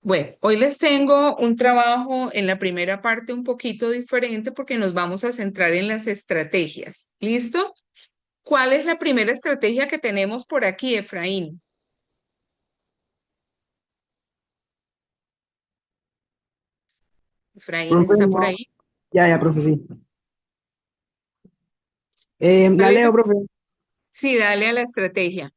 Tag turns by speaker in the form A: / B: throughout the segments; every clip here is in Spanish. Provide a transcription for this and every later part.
A: Bueno, hoy les tengo un trabajo en la primera parte un poquito diferente porque nos vamos a centrar en las estrategias. ¿Listo? ¿Cuál es la primera estrategia que tenemos por aquí, Efraín? Efraín
B: Profe,
A: está por
B: no.
A: ahí.
B: Ya, profe, sí.
A: ¿Cuál
B: La
A: es
B: leo, profe.
A: Sí, dale a la estrategia.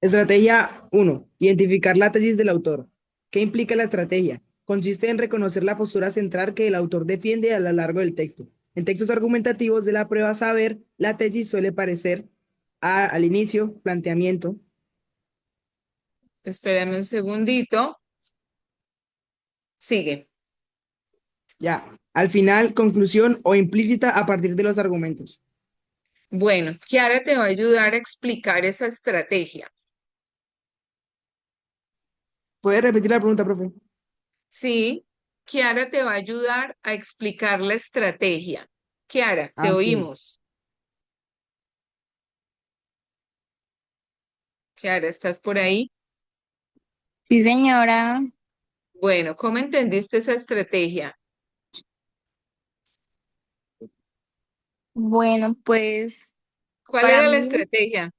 B: Estrategia uno. Identificar la tesis del autor. ¿Qué implica la estrategia? Consiste en reconocer la postura central que el autor defiende a lo largo del texto. En textos argumentativos de la prueba saber, la tesis suele parecer al inicio, planteamiento,
A: Espérame un segundito. Sigue.
B: ya, al final, conclusión o implícita a partir de los argumentos.
A: Bueno, Kiara te va a ayudar a explicar esa estrategia.
B: ¿Puede repetir la pregunta, profe?
A: Sí, Kiara te va a ayudar a explicar la estrategia. Kiara, te
B: Ah, ok.
A: oímos. Kiara, ¿estás por ahí?
C: Sí, señora.
A: Bueno, ¿cómo entendiste esa estrategia?
C: Bueno, pues
A: ¿Cuál
C: para
A: era la
C: mí,
A: estrategia?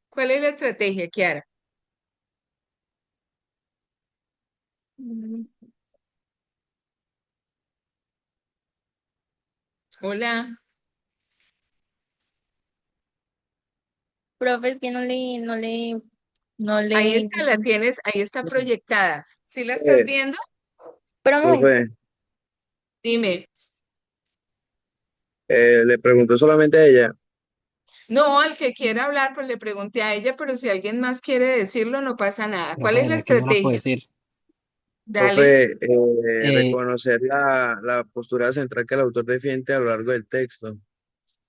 A: ¿Cuál es la estrategia, Kiara?
C: mm,
A: Hola,
C: profe, es que no
A: ahí
C: le,
A: está, la tienes, ahí está proyectada. ¿Sí la estás
D: Eh,
A: viendo?
C: pero un momento,
D: profe,
A: Dime.
D: le pregunto solamente a ella.
A: No, al que quiera hablar, pues le pregunté a ella, pero si alguien más quiere decirlo, no pasa nada. ¿Cuál es
E: Profe,
A: la
E: ya que no la puedo
A: estrategia?
E: decir.
A: Dale.
D: Profe,
E: Eh,
D: reconocer la postura central que el autor defiende a lo largo del texto.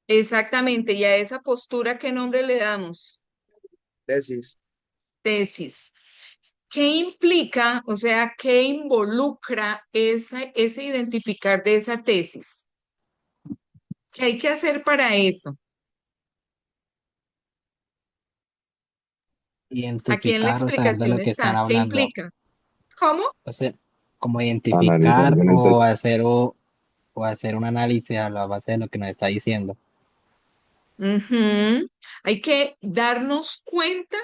A: Exactamente. Y a esa postura, ¿qué nombre le damos?
D: Tesis.
A: Tesis. ¿Qué implica, o sea, qué involucra ese identificar de esa tesis? ¿Qué hay que hacer para eso? Aquí en la
E: identificar o saber de
A: explicación
E: lo que están
A: está. ¿Qué
E: hablando.
A: implica? ¿Cómo?
E: O sea, como
D: Analizar
E: identificar
D: bien el texto.
E: o hacer un análisis a la base de lo que nos está diciendo.
A: Ujú. Hay que darnos cuenta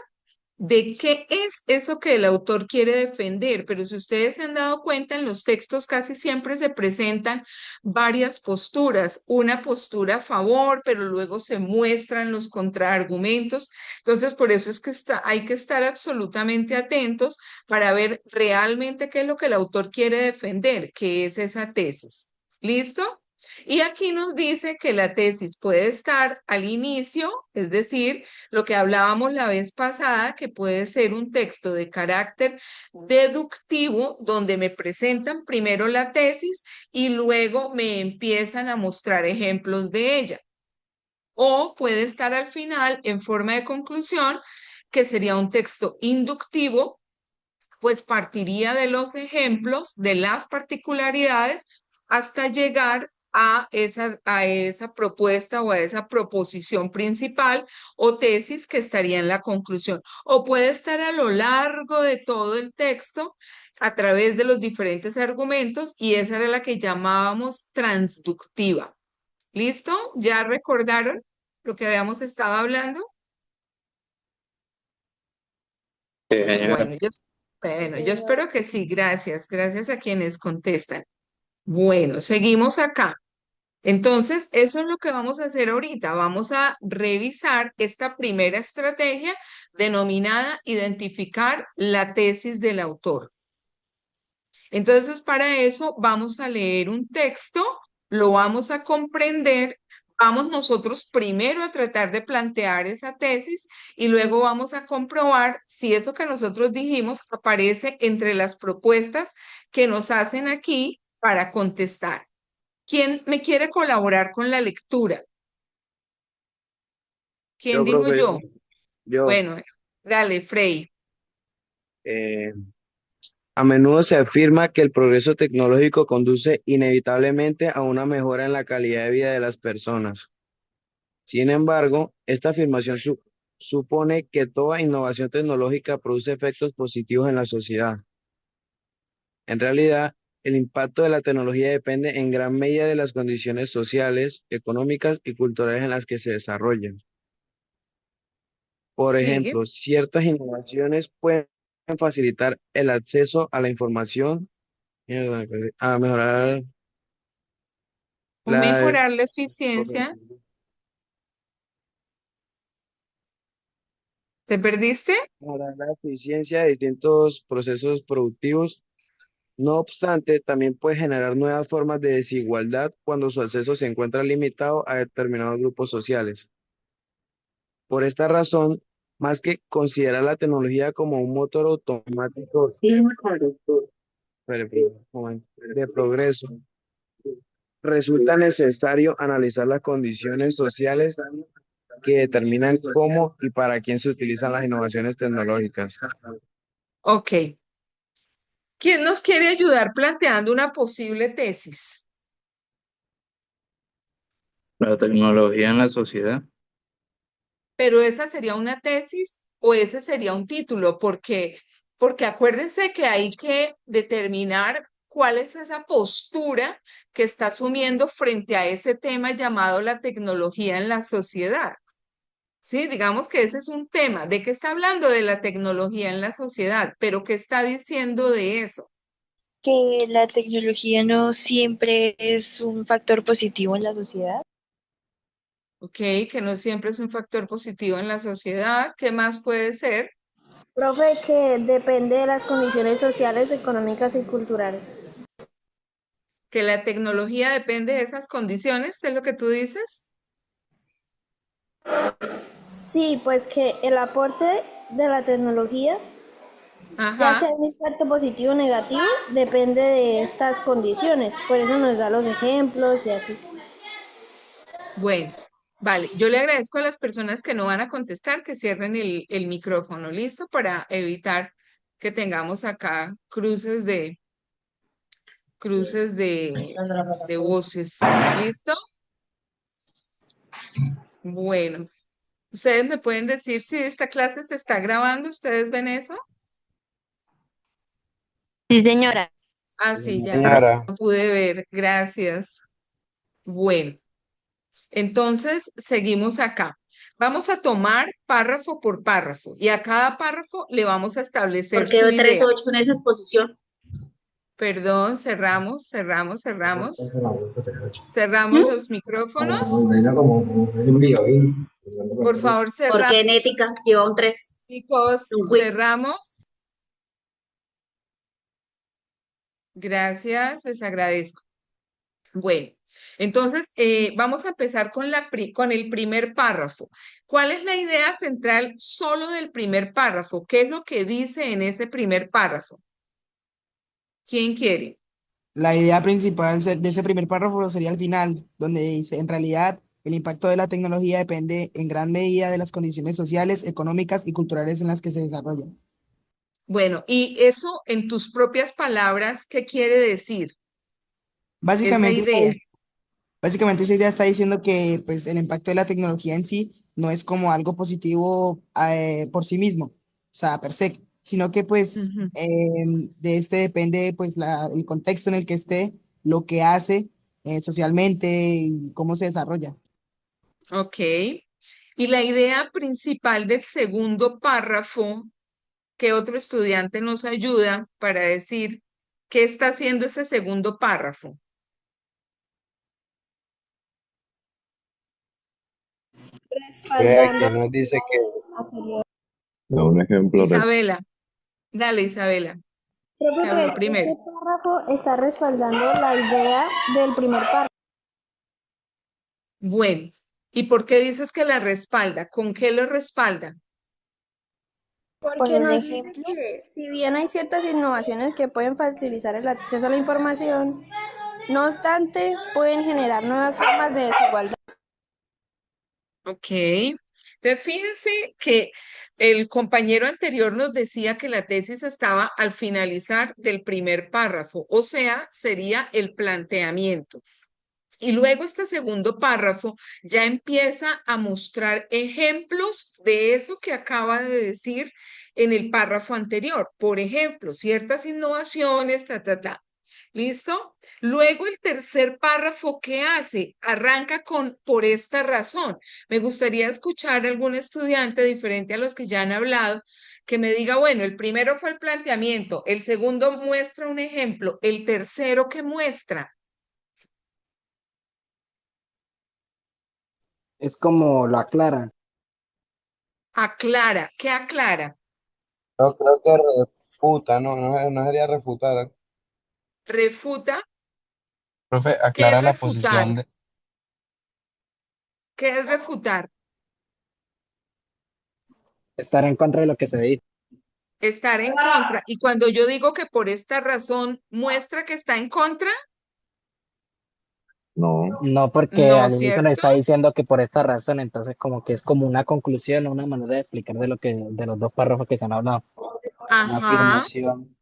A: de qué es eso que el autor quiere defender, pero si ustedes se han dado cuenta, en los textos casi siempre se presentan varias posturas, una postura a favor, pero luego se muestran los contraargumentos. Entonces, por eso es que hay que estar absolutamente atentos para ver realmente qué es lo que el autor quiere defender, qué es esa tesis. ¿Listo? Y aquí nos dice que la tesis puede estar al inicio, es decir, lo que hablábamos la vez pasada, que puede ser un texto de carácter deductivo, donde me presentan primero la tesis y luego me empiezan a mostrar ejemplos de ella. O puede estar al final en forma de conclusión, que sería un texto inductivo, pues partiría de los ejemplos, de las particularidades, hasta llegar a esa propuesta o a esa proposición principal o tesis que estaría en la conclusión. O puede estar a lo largo de todo el texto a través de los diferentes argumentos y esa era la que llamábamos transductiva. ¿Listo? ¿Ya recordaron lo que habíamos estado hablando?
D: Sí, señora.
A: Bueno, yo espero que sí, gracias, gracias a quienes contestan. Bueno, seguimos acá. Entonces, eso es lo que vamos a hacer ahorita. Vamos a revisar esta primera estrategia denominada identificar la tesis del autor. Entonces, para eso vamos a leer un texto, lo vamos a comprender, vamos nosotros primero a tratar de plantear esa tesis y luego vamos a comprobar si eso que nosotros dijimos aparece entre las propuestas que nos hacen aquí para contestar. ¿Quién me quiere colaborar con la lectura? ¿Quién
D: Yo,
A: dijo
D: profe,
A: yo?
D: yo.
A: Bueno, dale, Frey.
D: eh, a menudo se afirma que el progreso tecnológico conduce inevitablemente a una mejora en la calidad de vida de las personas. Sin embargo, esta afirmación supone que toda innovación tecnológica produce efectos positivos en la sociedad. En realidad, el impacto de la tecnología depende en gran medida de las condiciones sociales, económicas y culturales en las que se desarrollan. Por
A: Sigue.
D: ejemplo, ciertas innovaciones pueden facilitar el acceso a la información, a mejorar
A: O
D: la,
A: mejorar la eficiencia. ¿Te perdiste?
D: mejorar la eficiencia de distintos procesos productivos. No obstante, también puede generar nuevas formas de desigualdad cuando su acceso se encuentra limitado a determinados grupos sociales. Por esta razón, más que considerar la tecnología como un motor automático de progreso, resulta necesario analizar las condiciones sociales que determinan cómo y para quién se utilizan las innovaciones tecnológicas.
A: Ok. ¿Quién nos quiere ayudar planteando una posible tesis?
F: La tecnología en la sociedad.
A: Pero esa sería una tesis o ese sería un título, porque acuérdense que hay que determinar cuál es esa postura que está asumiendo frente a ese tema llamado la tecnología en la sociedad. Sí, digamos que ese es un tema. ¿De qué está hablando de la tecnología en la sociedad? Pero ¿qué está diciendo de eso?
G: Que la tecnología no siempre es un factor positivo en la sociedad.
A: Ok, que no siempre es un factor positivo en la sociedad. ¿Qué más puede ser?
H: Profe, que depende de las condiciones sociales, económicas y culturales.
A: Que la tecnología depende de esas condiciones, ¿es lo que tú dices?
H: Sí, pues que el aporte de la tecnología, ya
A: Ajá.
H: sea un impacto positivo o negativo, depende de estas condiciones. Por eso nos da los ejemplos y así.
A: Bueno, vale. Yo le agradezco a las personas que no van a contestar que cierren el micrófono, ¿listo? Para evitar que tengamos acá cruces de voces. ¿Listo? Bueno, ustedes me pueden decir si esta clase se está grabando. ¿Ustedes ven eso?
G: Sí, señora.
A: Ah, sí, ya
E: Señora,
A: pude ver. Gracias. Bueno. Entonces, seguimos acá. Vamos a tomar párrafo por párrafo y a cada párrafo le vamos a establecer
I: ¿Por
A: su
I: qué
A: idea.
I: 3.8 en esa exposición?
A: Perdón, cerramos los micrófonos. Por favor,
I: ¿Por
A: cerramos,
I: qué en ética lleva un 3?
A: chicos,
I: Un quiz.
A: cerramos. Gracias, les agradezco. Bueno, entonces vamos a empezar con el primer párrafo. ¿Cuál es la idea central solo del primer párrafo? ¿Qué es lo que dice en ese primer párrafo? ¿Quién quiere?
B: La idea principal de ese primer párrafo sería el final, donde dice, en realidad, el impacto de la tecnología depende en gran medida de las condiciones sociales, económicas y culturales en las que se desarrolla.
A: Bueno, y eso en tus propias palabras, ¿qué quiere decir esa
B: Básicamente,
A: idea?
B: básicamente esa idea está diciendo que pues, el impacto de la tecnología en sí no es como algo positivo por sí mismo, o sea, per se, sino que pues
A: Ujú.
B: de este depende pues el contexto en el que esté, lo que hace socialmente y cómo se desarrolla.
A: Ok. Y la idea principal del segundo párrafo, que otro estudiante nos ayuda para decir qué está haciendo ese segundo párrafo.
E: crea
H: Respaldando
E: que nos dice que
H: anterior.
J: Da un ejemplo.
A: Isabela, dale, Isabela,
H: Profe,
A: que
H: que
A: habló primero.
H: este párrafo está respaldando la idea del primer párrafo.
A: Bueno, ¿y por qué dices que la respalda? ¿Con qué lo respalda?
G: Con
H: Porque
G: un
H: nos dice
G: ejemplo.
H: que si bien hay ciertas innovaciones que pueden facilitar el acceso a la información, no obstante, pueden generar nuevas formas de desigualdad.
A: Ok. Entonces, fíjense que el compañero anterior nos decía que la tesis estaba al finalizar del primer párrafo, o sea, sería el planteamiento. Y luego este segundo párrafo ya empieza a mostrar ejemplos de eso que acaba de decir en el párrafo anterior. Por ejemplo, ciertas innovaciones, ta. ¿Listo? Luego el tercer párrafo, ¿qué hace? Arranca con por esta razón. Me gustaría escuchar a algún estudiante diferente a los que ya han hablado que me diga, bueno, el primero fue el planteamiento, el segundo muestra un ejemplo, el tercero, ¿qué muestra?
B: Es como lo aclara.
A: Aclara, ¿qué aclara?
J: No, creo que refuta, no sería refutar.
A: Refuta,
J: Profe,
A: ¿qué es
J: aclara la
A: refutar?
J: posición de...
A: ¿Qué es refutar?
B: Estar en contra de lo que se dice.
A: Estar en contra. Y cuando yo digo que por esta razón muestra que está en contra,
D: No.
B: No, porque
A: no,
B: al inicio nos
A: ¿cierto?
B: está diciendo que por esta razón, entonces como que es como una conclusión, una manera de explicar de lo que, de los dos párrafos que se han hablado. Una
A: Ajá.
B: afirmación.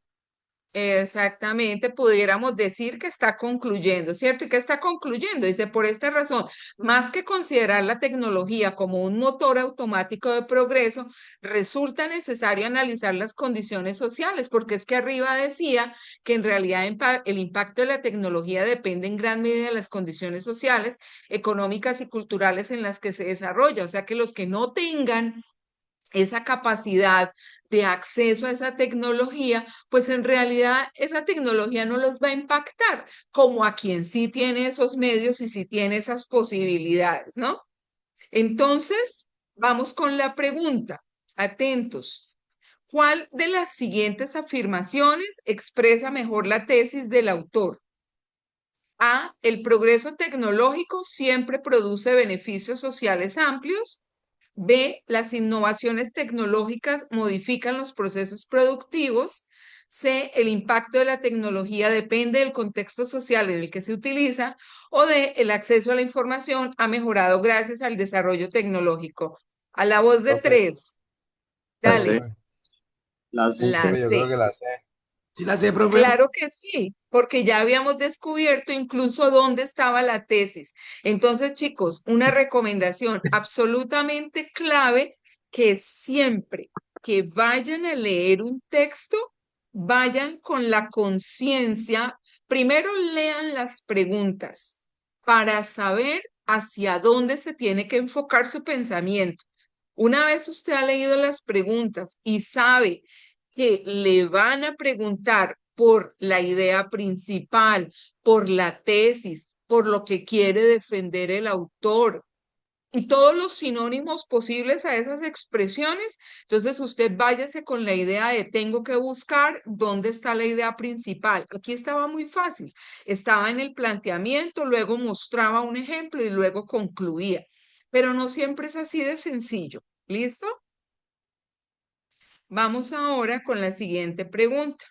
A: Exactamente, pudiéramos decir que está concluyendo, ¿cierto? ¿Y qué está concluyendo? Dice, por esta razón, más que considerar la tecnología como un motor automático de progreso, resulta necesario analizar las condiciones sociales, porque es que arriba decía que en realidad el impacto de la tecnología depende en gran medida de las condiciones sociales, económicas y culturales en las que se desarrolla. O sea que los que no tengan esa capacidad de acceso a esa tecnología, pues en realidad esa tecnología no los va a impactar, como a quien sí tiene esos medios y sí tiene esas posibilidades, ¿no? Entonces, vamos con la pregunta. Atentos. ¿Cuál de las siguientes afirmaciones expresa mejor la tesis del autor? A, el progreso tecnológico siempre produce beneficios sociales amplios. B, las innovaciones tecnológicas modifican los procesos productivos. C, el impacto de la tecnología depende del contexto social en el que se utiliza. O D, el acceso a la información ha mejorado gracias al desarrollo tecnológico. A la voz de
J: Profe,
A: tres,
F: La
A: dale,
F: C.
J: profe,
D: La C.
A: la
J: profe, yo creo
A: C.
J: que la sé.
B: ¿Sí la sé, profe?
A: Claro que sí, porque ya habíamos descubierto incluso dónde estaba la tesis. Entonces, chicos, una recomendación absolutamente clave, que siempre que vayan a leer un texto, vayan con la conciencia, primero lean las preguntas para saber hacia dónde se tiene que enfocar su pensamiento. Una vez usted ha leído las preguntas y sabe que le van a preguntar por la idea principal, por la tesis, por lo que quiere defender el autor y todos los sinónimos posibles a esas expresiones. Entonces usted váyase con la idea de tengo que buscar dónde está la idea principal. Aquí estaba muy fácil. Estaba en el planteamiento, luego mostraba un ejemplo y luego concluía. Pero no siempre es así de sencillo. ¿Listo? Vamos ahora con la siguiente pregunta.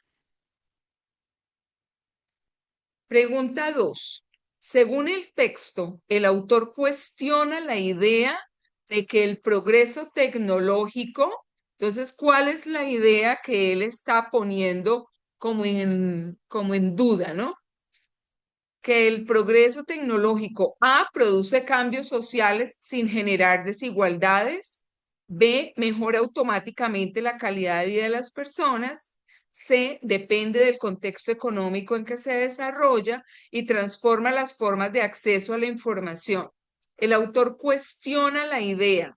A: Pregunta 2. Según el texto, el autor cuestiona la idea de que el progreso tecnológico, entonces, ¿cuál es la idea que él está poniendo como en duda, ¿no? Que el progreso tecnológico A produce cambios sociales sin generar desigualdades, B mejora automáticamente la calidad de vida de las personas, C depende del contexto económico en que se desarrolla y transforma las formas de acceso a la información. El autor cuestiona la idea.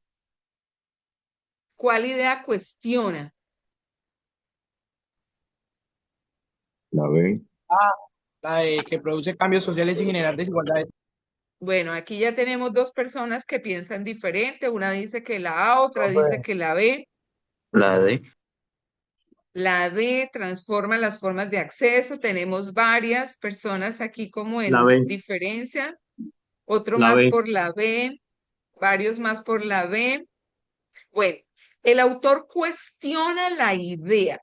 A: ¿Cuál idea cuestiona?
D: La B.
B: La de que produce cambios sociales sin generar desigualdades.
A: Bueno, aquí ya tenemos dos personas que piensan diferente. Una dice que la A, otra dice
J: Profe,
A: que la B.
F: La D.
A: La D transforma las formas de acceso. Tenemos varias personas aquí como
D: La
A: en
D: B.
A: diferencia. Otro
D: La
A: más
D: B.
A: por la B, varios más por la B. Bueno, el autor cuestiona la idea.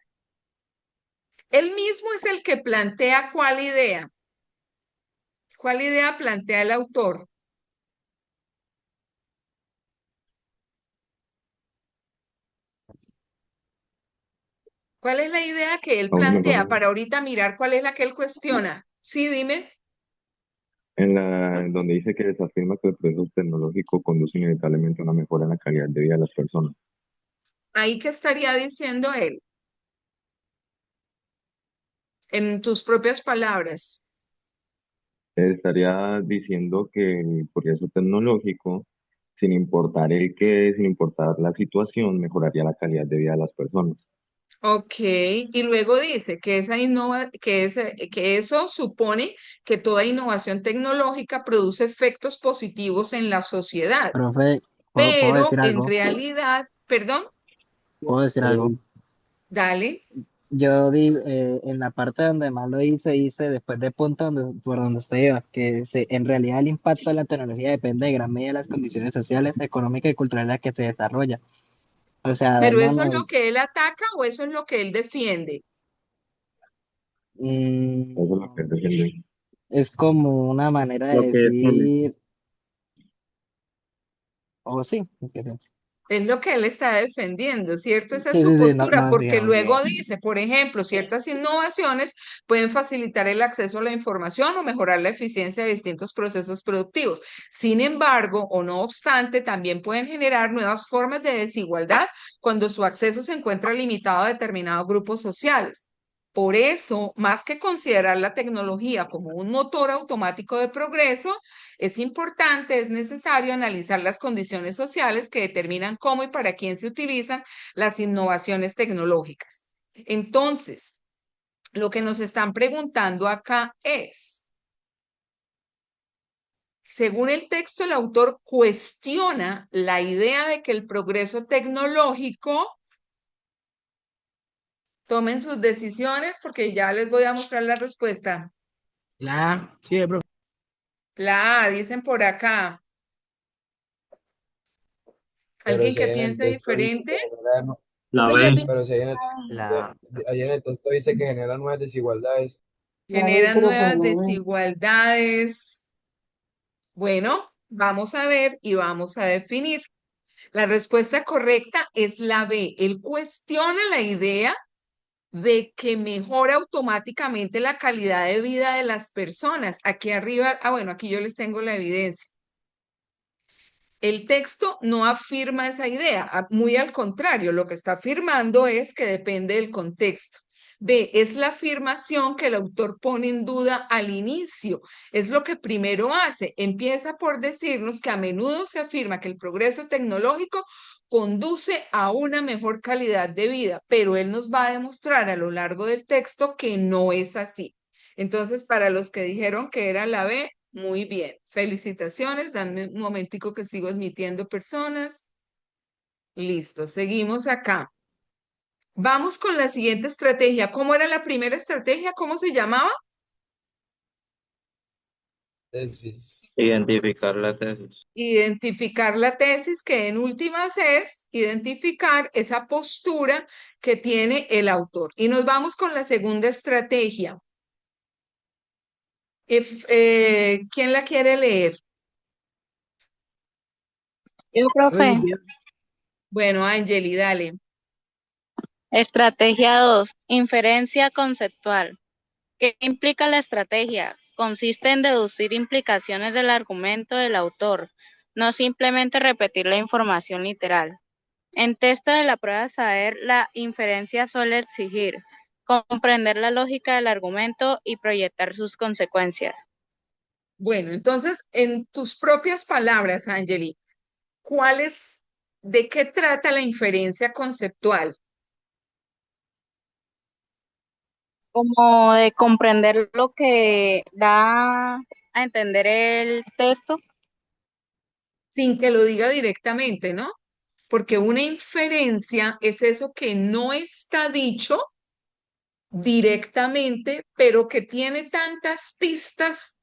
A: Él mismo es el que plantea cuál idea. ¿Cuál idea plantea el autor? ¿Cuál es la idea que él
D: Aún no me
A: plantea?
D: acuerdo.
A: Para ahorita mirar cuál es la que él cuestiona. Sí, dime.
K: En donde dice que se afirma que el progreso tecnológico conduce inevitablemente a una mejora en la calidad de vida de las personas.
A: Ahí qué estaría diciendo él, en tus propias palabras.
K: Estaría diciendo que el progreso tecnológico, sin importar el qué, sin importar la situación, mejoraría la calidad de vida de las personas.
A: Ok, y luego dice que que eso supone que toda innovación tecnológica produce efectos positivos en la sociedad,
E: Profe, ¿puedo
A: pero
E: decir
A: en
E: algo?
A: realidad, perdón,
E: ¿Puedo decir algo?
A: dale.
E: Yo di, en la parte donde más lo dice después de punto por donde usted iba, que en realidad el impacto de la tecnología depende de gran medida de las condiciones sociales, económicas y culturales en las que se desarrolla. O sea,
A: ¿Pero
E: no,
A: eso es
E: no,
A: lo que él ataca o eso es lo que él defiende?
K: Eso es lo que defiende.
E: es como una manera
F: Lo
E: de
F: que defiende.
E: decir, o sí, ¿qué piensa?
A: Es lo que él está defendiendo, ¿cierto? Esa es
E: Sí,
A: su
E: sí, sí, no,
A: postura,
E: no,
A: porque
E: digamos,
A: luego
E: digamos.
A: dice, por ejemplo, ciertas innovaciones pueden facilitar el acceso a la información o mejorar la eficiencia de distintos procesos productivos. Sin embargo, o no obstante, también pueden generar nuevas formas de desigualdad cuando su acceso se encuentra limitado a determinados grupos sociales. Por eso, más que considerar la tecnología como un motor automático de progreso, es importante, es necesario analizar las condiciones sociales que determinan cómo y para quién se utilizan las innovaciones tecnológicas. Entonces, lo que nos están preguntando acá es, según el texto, el autor cuestiona la idea de que el progreso tecnológico, tomen sus decisiones porque ya les voy a mostrar la respuesta.
B: Sí, profe.
A: La A, dicen por acá.
J: Pero
A: ¿Alguien
J: si
A: que
J: ahí en el
A: piense
J: texto dice
A: diferente?
J: que genera,
F: La
C: Profe, yo
F: B.
C: pienso
J: pero si
E: La,
J: ahí en el texto dice que genera nuevas desigualdades.
A: Generan nuevas desigualdades. Bueno, vamos a ver y vamos a definir. La respuesta correcta es la B. Él cuestiona la idea de que mejora automáticamente la calidad de vida de las personas. Aquí arriba, bueno, aquí yo les tengo la evidencia. El texto no afirma esa idea, muy al contrario, lo que está afirmando es que depende del contexto. B, es la afirmación que el autor pone en duda al inicio. Es lo que primero hace. Empieza por decirnos que a menudo se afirma que el progreso tecnológico conduce a una mejor calidad de vida, pero él nos va a demostrar a lo largo del texto que no es así. Entonces, para los que dijeron que era la B, muy bien. Felicitaciones. Dame un momentico que sigo admitiendo personas. Listo, seguimos acá. Vamos con la siguiente estrategia. ¿Cómo era la primera estrategia? ¿Cómo se llamaba?
J: Tesis.
F: Identificar la tesis.
A: Identificar la tesis, que en últimas es identificar esa postura que tiene el autor. Y nos vamos con la segunda estrategia. ¿Quién la quiere leer?
L: Yo, profe,
A: Bueno, Angeli, dale.
L: estrategia 2, inferencia conceptual. ¿Qué implica la estrategia? Consiste en deducir implicaciones del argumento del autor, no simplemente repetir la información literal. En texto de la prueba de saber, la inferencia suele exigir comprender la lógica del argumento y proyectar sus consecuencias.
A: Bueno, entonces, en tus propias palabras, Angeli, de qué trata la inferencia conceptual?
L: Como de comprender lo que da a entender el texto.
A: Sin que lo diga directamente, ¿no? Porque una inferencia es eso que no está dicho directamente, pero que tiene tantas pistas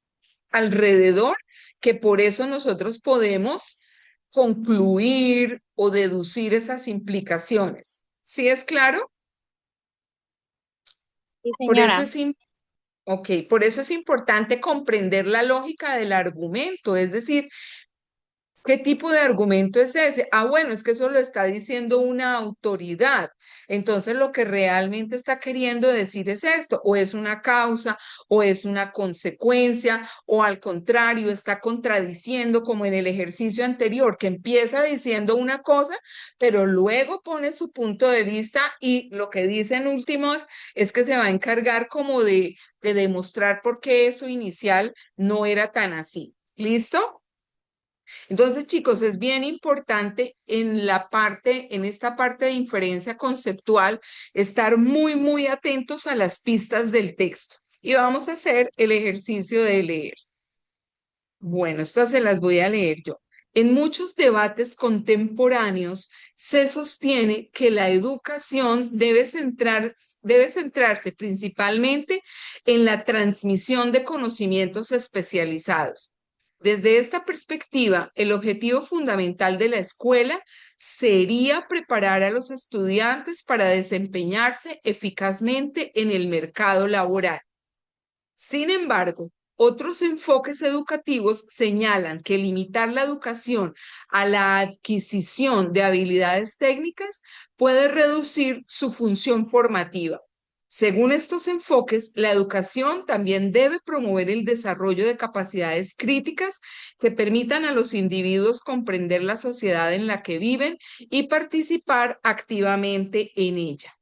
A: alrededor que por eso nosotros podemos concluir o deducir esas implicaciones. ¿Sí es claro?
L: Sí,
A: Por eso
L: señora.
A: por eso es importante comprender la lógica del argumento, es decir, ¿Qué tipo de argumento es ese? Ah, bueno, es que eso lo está diciendo una autoridad. Entonces, lo que realmente está queriendo decir es esto, o es una causa, o es una consecuencia, o al contrario, está contradiciendo como en el ejercicio anterior, que empieza diciendo una cosa, pero luego pone su punto de vista y lo que dice en últimas es que se va a encargar como de demostrar por qué eso inicial no era tan así. ¿Listo? Entonces, chicos, es bien importante en esta parte de inferencia conceptual, estar muy atentos a las pistas del texto. Y vamos a hacer el ejercicio de leer. Bueno, estas se las voy a leer yo. En muchos debates contemporáneos se sostiene que la educación debe centrarse principalmente en la transmisión de conocimientos especializados. Desde esta perspectiva, el objetivo fundamental de la escuela sería preparar a los estudiantes para desempeñarse eficazmente en el mercado laboral. Sin embargo, otros enfoques educativos señalan que limitar la educación a la adquisición de habilidades técnicas puede reducir su función formativa. Según estos enfoques, la educación también debe promover el desarrollo de capacidades críticas que permitan a los individuos comprender la sociedad en la que viven y participar activamente en ella.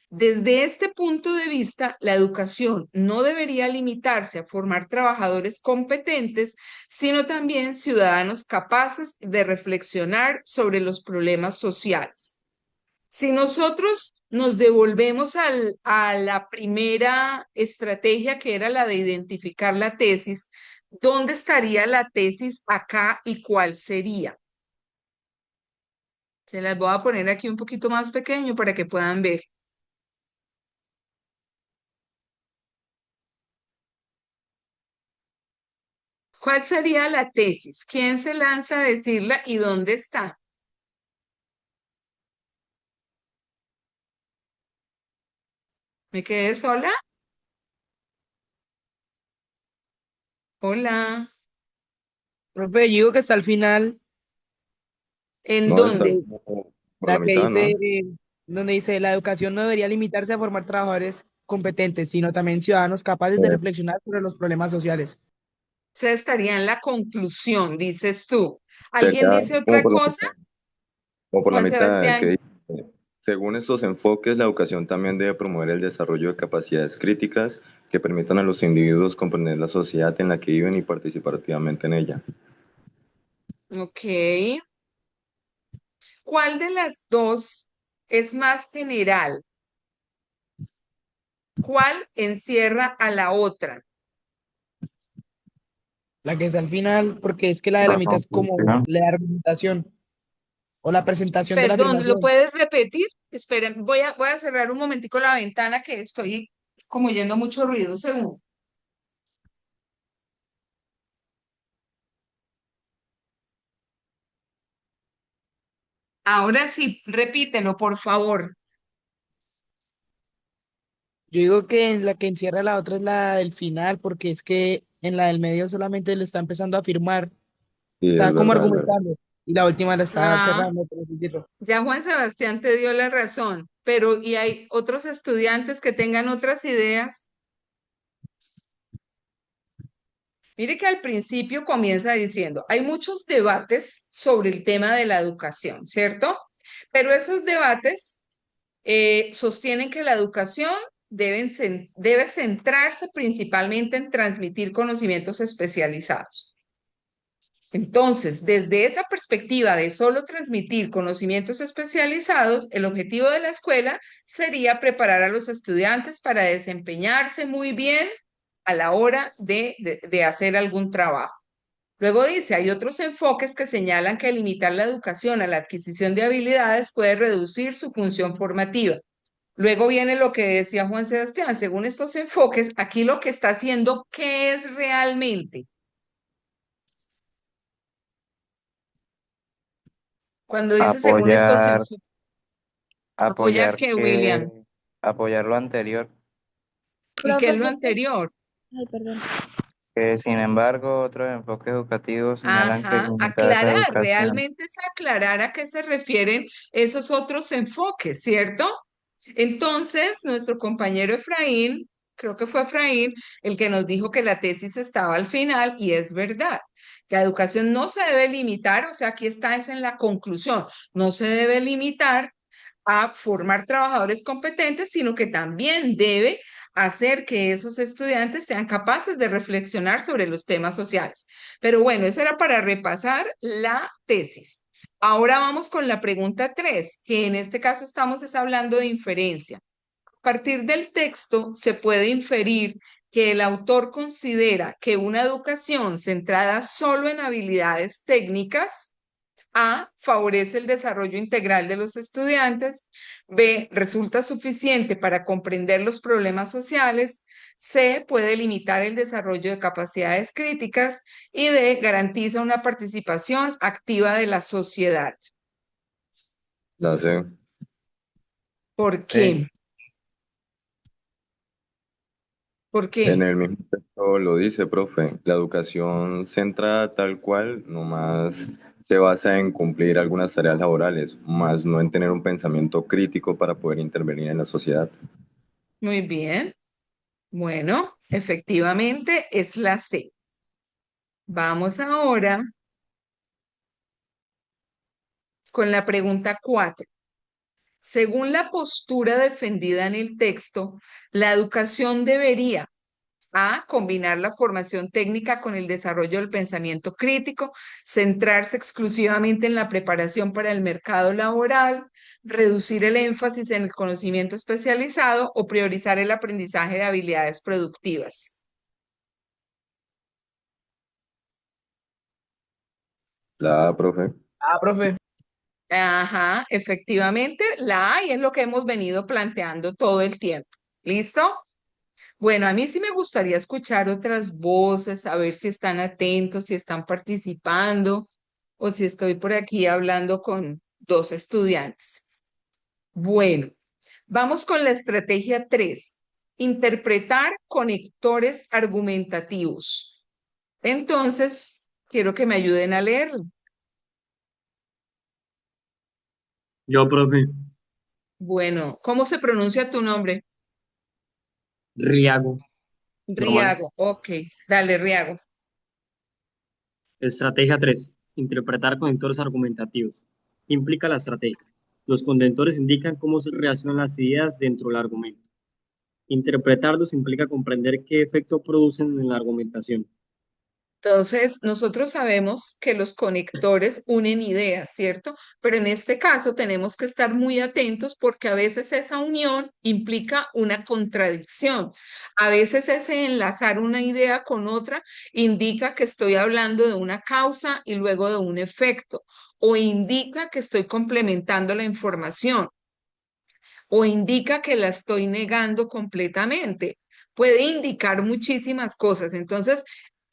A: Desde este punto de vista, la educación no debería limitarse a formar trabajadores competentes, sino también ciudadanos capaces de reflexionar sobre los problemas sociales. Si nosotros nos devolvemos a la primera estrategia, que era la de identificar la tesis, ¿dónde estaría la tesis acá y cuál sería? Se las voy a poner aquí un poquito más pequeño para que puedan ver. ¿Cuál sería la tesis? ¿Quién se lanza a decirla y dónde está? ¿Me quedé sola? Hola.
B: Profe, yo digo que está al final,
A: ¿En
K: No, está
A: dónde?
K: como por
B: la
K: la
B: que
K: mitad,
B: dice,
K: ¿no?
B: donde dice, la educación no debería limitarse a formar trabajadores competentes, sino también ciudadanos capaces de
K: Eh,
B: reflexionar sobre los problemas sociales.
A: Se estaría en la conclusión, dices tú. ¿Alguien
K: Sería
A: dice
K: como
A: otra
K: por la
A: cosa?
K: mitad, como por la
A: Juan
K: mitad que
A: Sebastián.
K: dice, según estos enfoques, la educación también debe promover el desarrollo de capacidades críticas que permitan a los individuos comprender la sociedad en la que viven y participar activamente en ella.
A: Ok. ¿Cuál de las dos es más general? ¿Cuál encierra a la otra?
B: La que está al final, porque es que la de la
F: La
B: mitad es como
F: conclusión.
B: la argumentación o la presentación de la
A: Perdón, ¿lo
B: afirmación.
A: puedes repetir? Esperen, voy a cerrar un momentico la ventana que estoy como oyendo mucho ruido. Un segundo. Ahora sí, repítelo, por favor.
B: Yo digo que en la que encierra la otra es la del final, porque es que en la del medio solamente lo está empezando a afirmar,
K: Sí,
B: está como
K: es verdad.
B: argumentando, y la última la está
A: Ah,
B: cerrando, por así decirlo.
A: ya Juan Sebastián te dio la razón, pero ¿y hay otros estudiantes que tengan otras ideas? Mire que al principio comienza diciendo, hay muchos debates sobre el tema de la educación, ¿cierto? Pero esos debates sostienen que la educación debe centrarse principalmente en transmitir conocimientos especializados. Entonces, desde esa perspectiva de solo transmitir conocimientos especializados, el objetivo de la escuela sería preparar a los estudiantes para desempeñarse muy bien a la hora de hacer algún trabajo. Luego dice, hay otros enfoques que señalan que limitar la educación a la adquisición de habilidades puede reducir su función formativa. Luego viene lo que decía Juan Sebastián, según estos enfoques, aquí lo que está haciendo, ¿qué es realmente? Cuando dice según estos
F: Apoyar,
A: enfoques, ¿apoyar
F: apoyar
A: qué,
F: que,
A: William?
F: apoyar lo anterior.
A: ¿Y qué
G: Profe,
A: es lo anterior?
G: ay, perdón.
F: Sin embargo, otros enfoques educativos señalan que
A: Ajá,
F: limitar la
A: aclarar,
F: educación.
A: realmente es aclarar a qué se refieren esos otros enfoques, ¿cierto? Entonces, nuestro compañero Efraín, creo que fue Efraín, el que nos dijo que la tesis estaba al final y es verdad. La educación no se debe limitar, o sea, aquí está, es en la conclusión, no se debe limitar a formar trabajadores competentes, sino que también debe hacer que esos estudiantes sean capaces de reflexionar sobre los temas sociales. Pero bueno, eso era para repasar la tesis. Ahora vamos con la pregunta 3, que en este caso estamos es hablando de inferencia. A partir del texto se puede inferir que el autor considera que una educación centrada solo en habilidades técnicas A, favorece el desarrollo integral de los estudiantes. B, resulta suficiente para comprender los problemas sociales. C, puede limitar el desarrollo de capacidades críticas. Y D, garantiza una participación activa de la sociedad.
K: La C.
A: ¿Por
F: Sí.
A: qué? ¿Por
K: En
A: qué?
K: el mismo texto lo dice, profe, la educación centrada tal cual nomás se basa en cumplir algunas tareas laborales, más no en tener un pensamiento crítico para poder intervenir en la sociedad.
A: Muy bien. Bueno, efectivamente es la C. Vamos ahora con la pregunta 4. Según la postura defendida en el texto, la educación debería A, combinar la formación técnica con el desarrollo del pensamiento crítico, centrarse exclusivamente en la preparación para el mercado laboral, reducir el énfasis en el conocimiento especializado o priorizar el aprendizaje de habilidades productivas.
K: La A, profe.
B: Ah, profe.
A: Ajá, efectivamente, la A y es lo que hemos venido planteando todo el tiempo. ¿Listo? Bueno, a mí sí me gustaría escuchar otras voces, a ver si están atentos, si están participando o si estoy por aquí hablando con dos estudiantes. Bueno, vamos con la estrategia 3. Interpretar conectores argumentativos. Entonces, quiero que me ayuden a leerlo.
M: Yo, profe,
A: Bueno, ¿cómo se pronuncia tu nombre?
M: Riago, normal.
A: Riago. Ok, dale, Riago.
M: Estrategia 3. Interpretar conectores argumentativos. ¿Qué implica la estrategia? Los conectores indican cómo se relacionan las ideas dentro del argumento. Interpretarlos implica comprender qué efecto producen en la argumentación.
A: Entonces, nosotros sabemos que los conectores unen ideas, ¿cierto? Pero en este caso tenemos que estar muy atentos porque a veces esa unión implica una contradicción. A veces ese enlazar una idea con otra indica que estoy hablando de una causa y luego de un efecto, o indica que estoy complementando la información, o indica que la estoy negando completamente. Puede indicar muchísimas cosas. Entonces,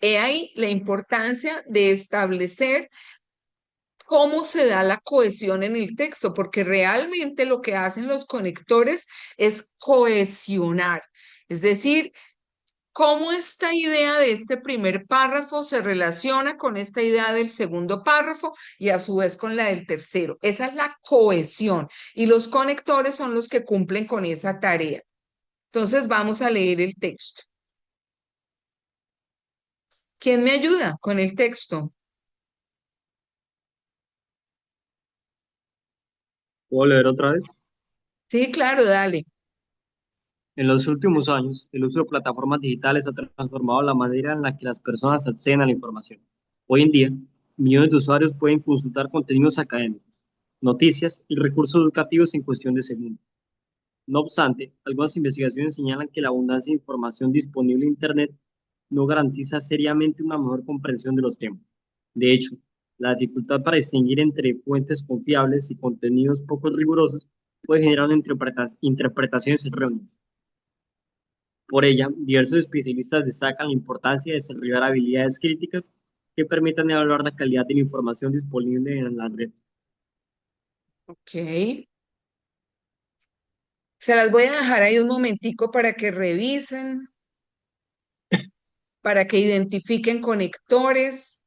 A: he ahí la importancia de establecer cómo se da la cohesión en el texto, porque realmente lo que hacen los conectores es cohesionar. Es decir, cómo esta idea de este primer párrafo se relaciona con esta idea del segundo párrafo y a su vez con la del tercero. Esa es la cohesión y los conectores son los que cumplen con esa tarea. Entonces vamos a leer el texto. ¿Quién me ayuda con el texto?
M: ¿Puedo leer otra vez?
A: Sí, claro, dale.
M: En los últimos años, el uso de plataformas digitales ha transformado la manera en la que las personas acceden a la información. Hoy en día, millones de usuarios pueden consultar contenidos académicos, noticias y recursos educativos en cuestión de segundos. No obstante, algunas investigaciones señalan que la abundancia de información disponible en Internet no garantiza seriamente una mejor comprensión de los temas. De hecho, la dificultad para distinguir entre fuentes confiables y contenidos poco rigurosos puede generar interpretaciones erróneas. Por ella, diversos especialistas destacan la importancia de desarrollar habilidades críticas que permitan evaluar la calidad de la información disponible en la red.
A: Ok. Se las voy a dejar ahí un momentico para que revisen. para que identifiquen conectores.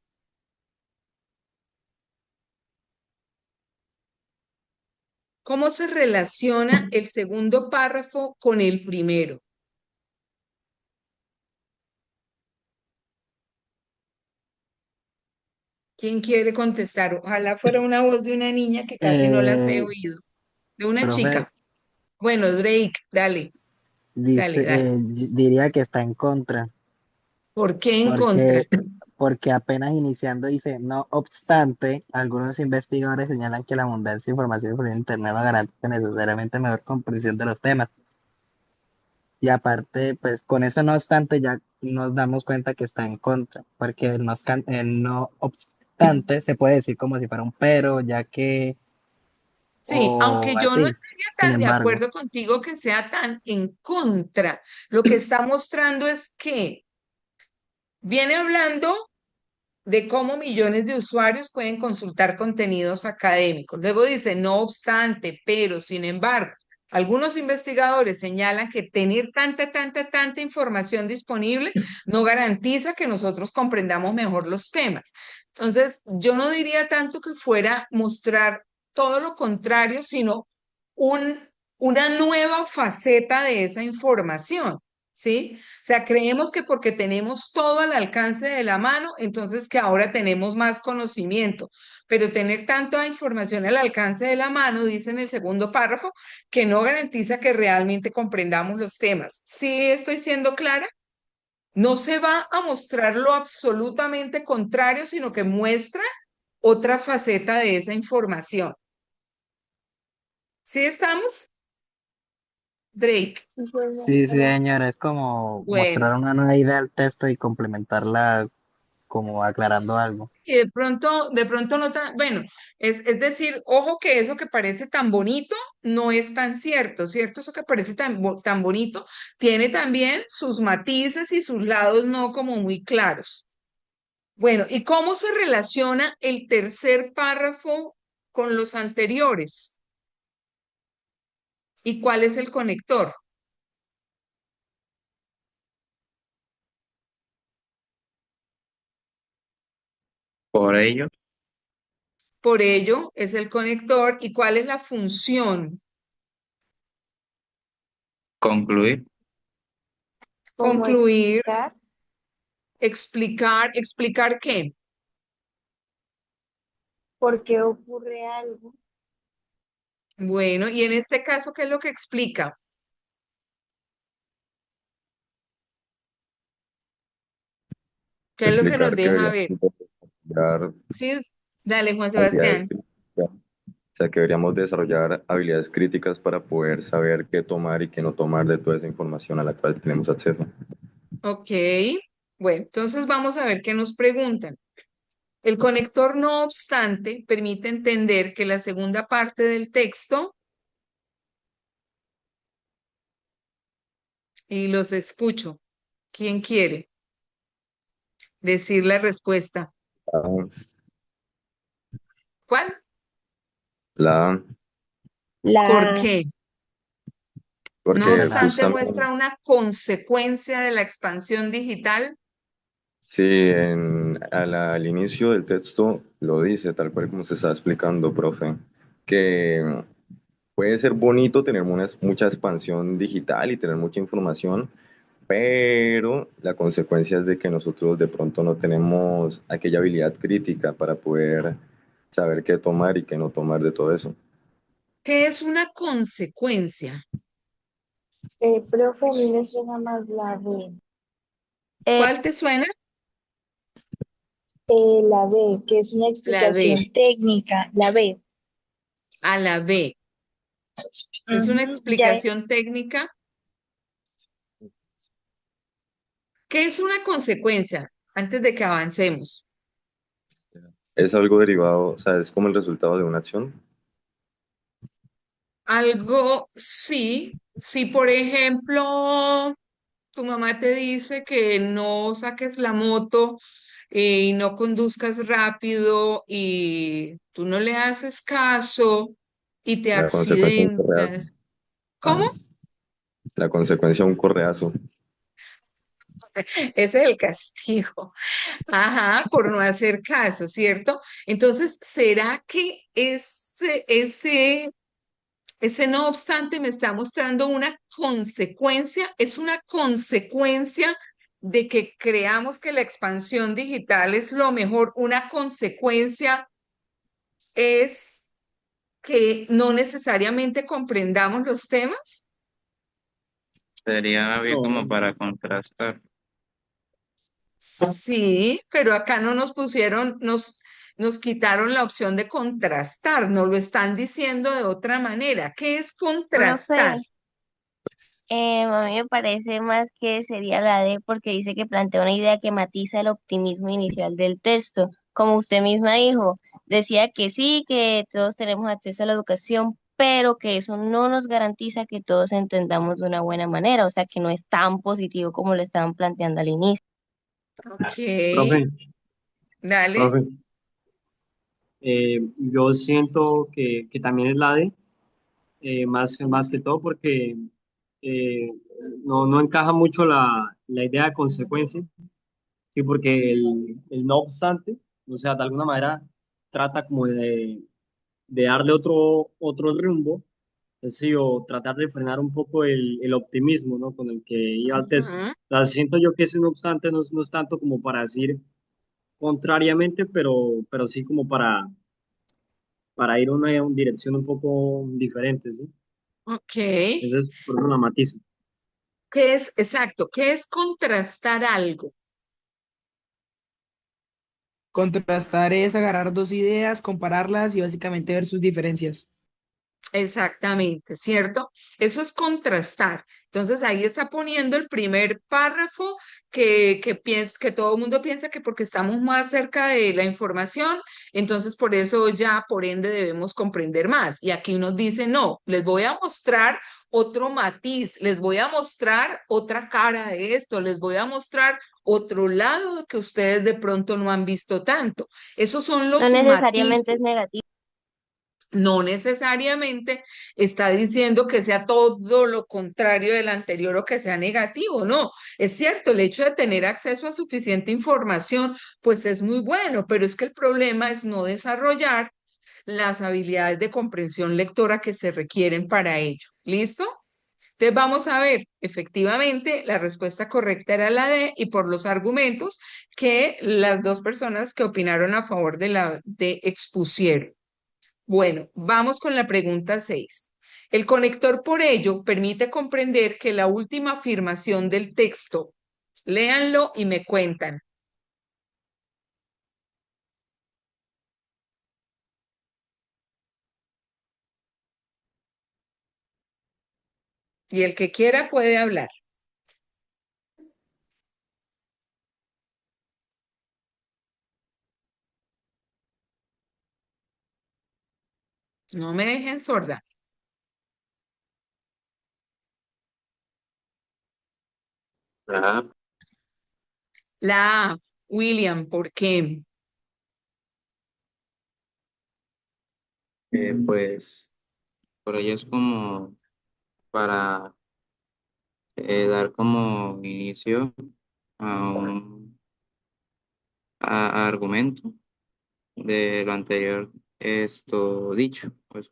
A: ¿Cómo se relaciona el segundo párrafo con el primero? ¿Quién quiere contestar? Ojalá fuera una voz de una niña que casi no las he
E: Eh,
A: oído. De una
E: profe,
A: chica. Bueno, Drake, dale, dale,
E: dice,
A: dale.
E: diría que está en contra,
A: ¿Por qué en contra?
E: porque, porque apenas iniciando dice, no obstante, algunos investigadores señalan que la abundancia de información por Internet no garantiza necesariamente mejor comprensión de los temas. Y aparte, pues con eso no obstante, ya nos damos cuenta que está en contra, porque el no obstante se puede decir como si fuera un pero, ya que,
A: Sí,
E: o
A: aunque yo no
E: así,
A: estaría
E: sin
A: tan de
E: embargo.
A: acuerdo contigo que sea tan en contra, lo que está mostrando es que viene hablando de cómo millones de usuarios pueden consultar contenidos académicos. Luego dice, no obstante, pero, sin embargo, algunos investigadores señalan que tener tanta información disponible no garantiza que nosotros comprendamos mejor los temas. Entonces, yo no diría tanto que fuera mostrar todo lo contrario, sino un, una nueva faceta de esa información. ¿Sí? O sea, creemos que porque tenemos todo al alcance de la mano, entonces que ahora tenemos más conocimiento, pero tener tanta información al alcance de la mano, dice en el segundo párrafo, que no garantiza que realmente comprendamos los temas. ¿Sí estoy siendo clara? No se va a mostrar lo absolutamente contrario, sino que muestra otra faceta de esa información. ¿Sí estamos? Drake.
E: Sí, sí, señora, es como
A: Bueno.
E: mostrar una nueva idea al texto y complementarla como aclarando algo.
A: Y de pronto no tan, bueno, es decir, ojo que eso que parece tan bonito no es tan cierto, ¿cierto? Eso que parece tan bonito tiene también sus matices y sus lados no como muy claros. Bueno, ¿y cómo se relaciona el tercer párrafo con los anteriores? ¿Y cuál es el conector?
F: Por ello,
A: Por ello es el conector. ¿Y cuál es la función?
F: concluir,
G: ¿Cómo
A: Concluir,
G: explicar?
A: explicar qué.
G: ¿Por qué ocurre algo?
A: Bueno, y en este caso, ¿qué es lo que explica? ¿Qué es lo que nos
K: explicar que
A: deja
K: deberíamos
A: ver?
K: desarrollar
A: Sí, dale, Juan
K: habilidades
A: Sebastián.
K: críticas, o sea, que deberíamos desarrollar habilidades críticas para poder saber qué tomar y qué no tomar de toda esa información a la cual tenemos acceso.
A: Ok, bueno, entonces vamos a ver qué nos preguntan. El conector, no obstante, permite entender que la segunda parte del texto, y los escucho. ¿Quién quiere decir la respuesta?
K: Ah,
A: ¿Cuál?
K: La,
A: ¿Por
G: La,
A: qué? No
K: porque
E: La,
A: obstante,
K: justamente,
A: muestra una consecuencia de la expansión digital.
K: sí, al inicio del texto lo dice, tal cual como se está explicando, profe, que puede ser bonito tener mucha expansión digital y tener mucha información, pero la consecuencia es de que nosotros de pronto no tenemos aquella habilidad crítica para poder saber qué tomar y qué no tomar de todo eso.
A: ¿Qué es una consecuencia?
G: profe, a mí me suena más la B.
A: ¿Cuál te suena?
G: La B, que es una
A: La D,
G: explicación técnica. La B.
A: a la B. Es una
G: Ujú, ya,
A: explicación técnica. ¿Qué es una consecuencia? Antes de que avancemos.
K: Es algo derivado, o sea, es como el resultado de una acción.
A: Algo, sí, si por ejemplo tu mamá te dice que no saques la moto y no conduzcas rápido y tú no le haces caso y te
K: La consecuencia es un correazo.
A: accidentas. ¿Cómo?
K: Ah, la consecuencia es un correazo.
A: Ese es el castigo. Ajá, por no hacer caso, ¿cierto? Entonces, ¿será que ese no obstante me está mostrando una consecuencia? ¿Es una consecuencia de que creamos que la expansión digital es lo mejor? ¿Una consecuencia es que no necesariamente comprendamos los temas?
F: Sería bien como
M: No,
F: para contrastar.
A: Sí, pero acá no nos pusieron, nos quitaron la opción de contrastar, nos lo están diciendo de otra manera. ¿Qué es contrastar?
N: Profe, a mí me parece más que sería la D porque dice que plantea una idea que matiza el optimismo inicial del texto. Como usted misma dijo, decía que sí, que todos tenemos acceso a la educación, pero que eso no nos garantiza que todos entendamos de una buena manera, o sea, que no es tan positivo como lo estaban planteando al inicio.
A: Ok,
M: profe,
A: dale.
M: profe, yo siento que también es la D, más que todo porque eh, no encaja mucho la idea de consecuencia. Sí, porque el no obstante, o sea, de alguna manera trata como de darle otro rumbo, es decir, o tratar de frenar un poco el optimismo, ¿no? Con el que iba al texto.
A: Ujú.
M: O sea, siento yo que ese no obstante no es tanto como para decir contrariamente, pero sí como para ir a una dirección un poco diferente, ¿sí?
A: Ok.
M: Entonces, por eso la matiza.
A: ¿Qué es, exacto, qué es contrastar algo?
B: Contrastar es agarrar dos ideas, compararlas y básicamente ver sus diferencias.
A: Exactamente, ¿cierto? Eso es contrastar. Entonces ahí está poniendo el primer párrafo que todo el mundo piensa que porque estamos más cerca de la información, entonces por eso ya por ende debemos comprender más. Y aquí nos dice, no, les voy a mostrar otro matiz, les voy a mostrar otra cara de esto, les voy a mostrar otro lado que ustedes de pronto no han visto tanto. Esos son
N: No
A: los
N: necesariamente es
A: matices.
N: negativo.
A: No necesariamente está diciendo que sea todo lo contrario del anterior o que sea negativo, no. Es cierto, el hecho de tener acceso a suficiente información, pues es muy bueno, pero es que el problema es no desarrollar las habilidades de comprensión lectora que se requieren para ello. ¿Listo? Entonces vamos a ver, efectivamente, la respuesta correcta era la D y por los argumentos que las dos personas que opinaron a favor de la D expusieron. Bueno, vamos con la pregunta 6. El conector por ello permite comprender que la última afirmación del texto, léanlo y me cuentan. Y el que quiera puede hablar. No me dejen sorda.
F: Ah,
A: La A, William, ¿por qué?
F: pues por ello es como para dar como inicio a un a argumento de lo anterior esto dicho. Pues,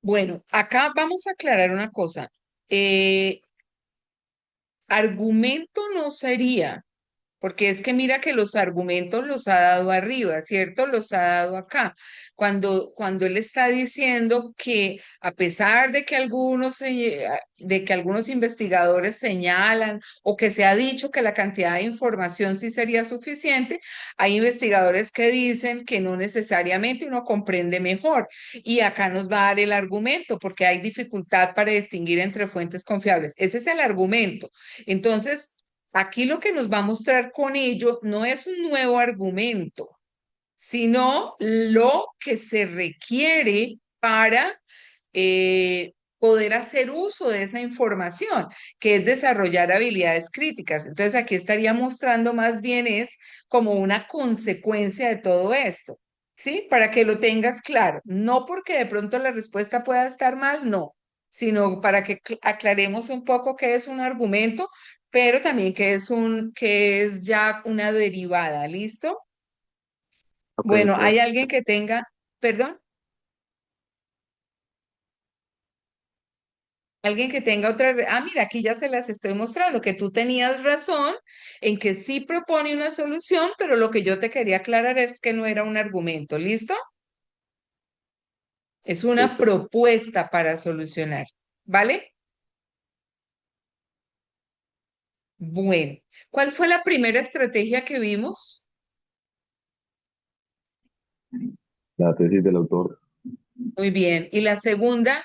A: Bueno, acá vamos a aclarar una cosa. Eh, Argumento no sería. Porque es que mira que los argumentos los ha dado arriba, ¿cierto? Los ha dado acá. Cuando él está diciendo que a pesar de que de que algunos investigadores señalan o que se ha dicho que la cantidad de información sí sería suficiente, hay investigadores que dicen que no necesariamente uno comprende mejor. Y acá nos va a dar el argumento porque hay dificultad para distinguir entre fuentes confiables. Ese es el argumento. Entonces, aquí lo que nos va a mostrar con ello no es un nuevo argumento, sino lo que se requiere para poder hacer uso de esa información, que es desarrollar habilidades críticas. Entonces, aquí estaría mostrando más bien es como una consecuencia de todo esto, ¿sí? Para que lo tengas claro, no porque de pronto la respuesta pueda estar mal, no, sino para que aclaremos un poco qué es un argumento pero también que es ya una derivada, ¿listo?
K: Ok,
A: Bueno,
K: profe.
A: ¿hay alguien que tenga, perdón? Alguien que tenga otra... mira, aquí ya se las estoy mostrando, que tú tenías razón en que sí propone una solución, pero lo que yo te quería aclarar es que no era un argumento, ¿listo? Es una
K: Listo.
A: propuesta para solucionar, ¿vale? Bueno, ¿cuál fue la primera estrategia que vimos?
K: La tesis del autor,
A: Muy bien. ¿Y la segunda?